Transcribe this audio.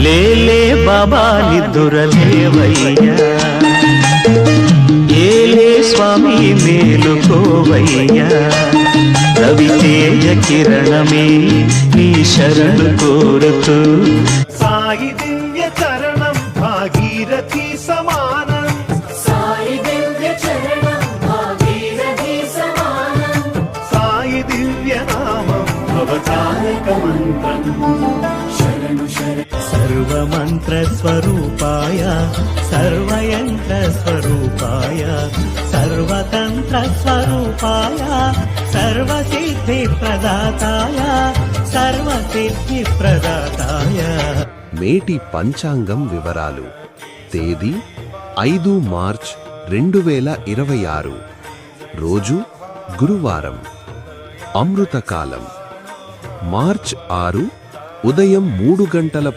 లేలే బాబా నిద్దురలేవయ్యా, ఏలే స్వామి మేలుకోవయ్యా, రవితేజ కిరణమే నీ శరణు కోరుతూ సాయి దివ్య చరణం భాగీరథి సమానం, సాయి దివ్య చరణం భాగీరథి సమానం, సాయి దివ్య నామం భవతారక మంత్రం, శరణు శరణు సర్వమంత్ర స్వరూపాయ సర్వయంత్ర స్వరూపాయ సర్వతంత్ర స్వరూపాయ సర్వసిద్ధి ప్రదాతాయ సర్వసిద్ధి ప్రదాతాయ. నేటి పంచాంగం వివరాలు. తేదీ 5 మార్చ్ 2026. రోజు గురువారం. అమృతకాలం మార్చ్ 6 ఉదయం 3 గంటల